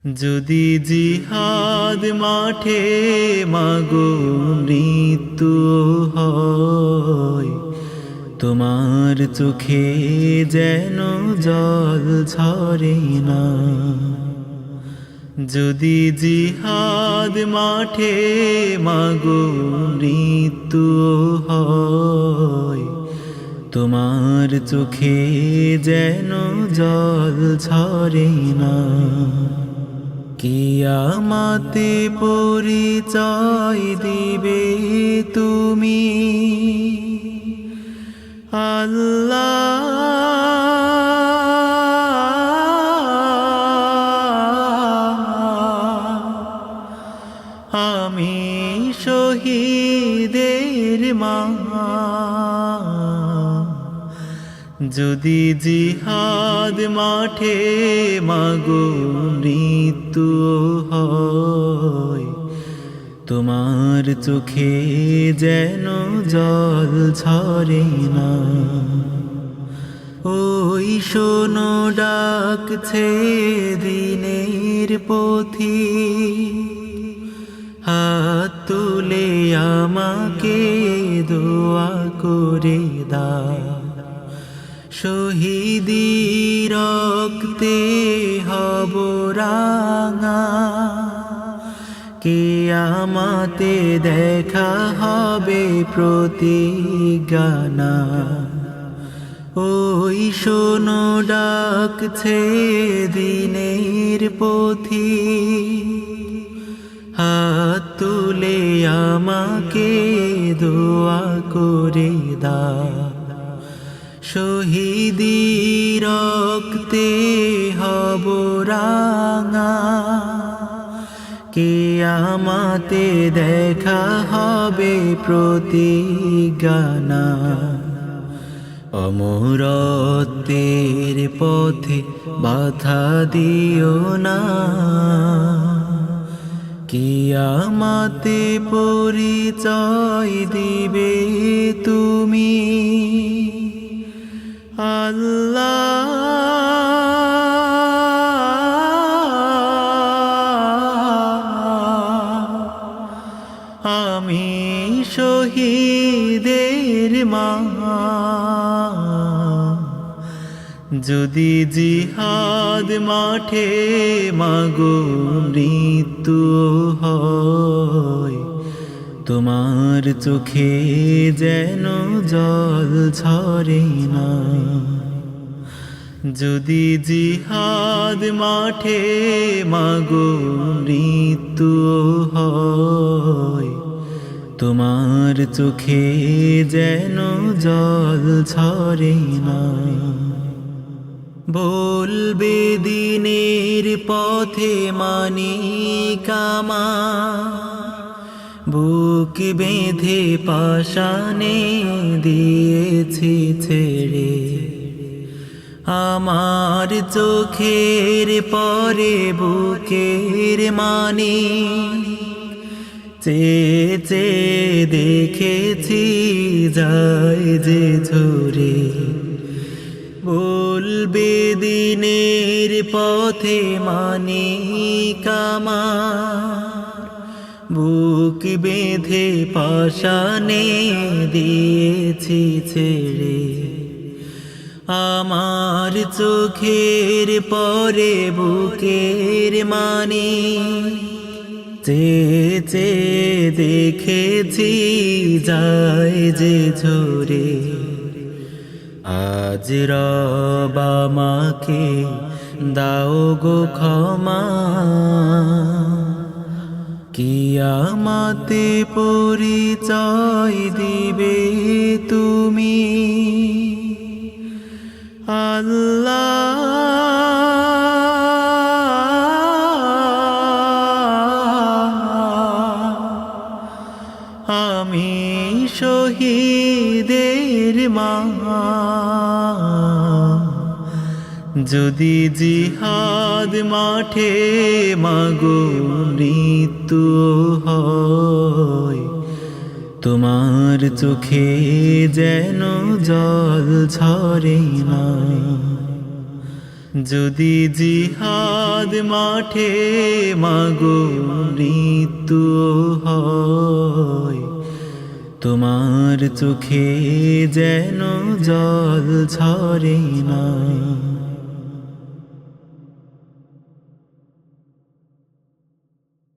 যদি জিহাদ মাঠে মাগো মৃত্যু হয়, তোমার চোখে যেন জল ঝরে না। যদি জিহাদ মাঠে মাগো মৃত্যু হয়, তোমার চোখে যেন জল ঝরে না। কিয়ামতে পরিচয় দিবে তুমি আল্লাহ, আমি শহীদের মা। যদি জিহাদ মাঠে মাগো মৃত্যু হয়, তোমার চোখে যেন জল ঝরে না। ওই শোনো ডাকছে দিনের পথি, হাত তুলে আমাকে দোয়া করে দাও। শহীদি রক্তে হব রাঙা, কিয়ামতে দেখা হবে প্রতিজ্ঞা। ওই শোনো ডাকছে দিনের পথি, হাত তুলে আমাকে দোয়া করে দাও। শহীদি রক্তে হব রাঙা, কিয়ামতে দেখা হবে প্রতিজ্ঞা। অমরত্বের পথে বাধা দিও না, কিয়ামতে পরিচয় দিবে তুমি আল্লাহ। আমি শহীদের মা। যদি জিহাদ মাঠে মাগো মৃত্যু হয়, তোমার চোখে যেন জল ঝরে না। যদি জিহাদ মাঠে মাগো মৃত্যু হয়, তোমার চোখে যেন জল ঝরে না। বলবে দিনের পথে মানিক আমার, বুক বেঁধে পাশানে দিয়েছি ছেড়ে। আমার চোখের পরে বুকের মানি, চেয়ে দেখেছি যায় যে ঝরে। বলবে দিনের পথে মানিক আমার, বুক বেঁধে পাশানে দিয়েছি ছেড়ে। আমার চোখের পরে বুকের মানি, চেয়ে দেখেছি যায় যে ঝরে। আজ রব আমাকে দাও গো ক্ষমা, কিয়ামতে পরিচয় দিবে তুমি আল্লাহ। আমি শহীদের মা। যদি জিহাদ মাঠে মাগো মৃত্যু হয়, তোমার চোখে যেন জল ঝরে না। যদি জিহাদ মাঠে মাগো মৃত্যু হয়, তোমার চোখে যেন জল ঝরে না।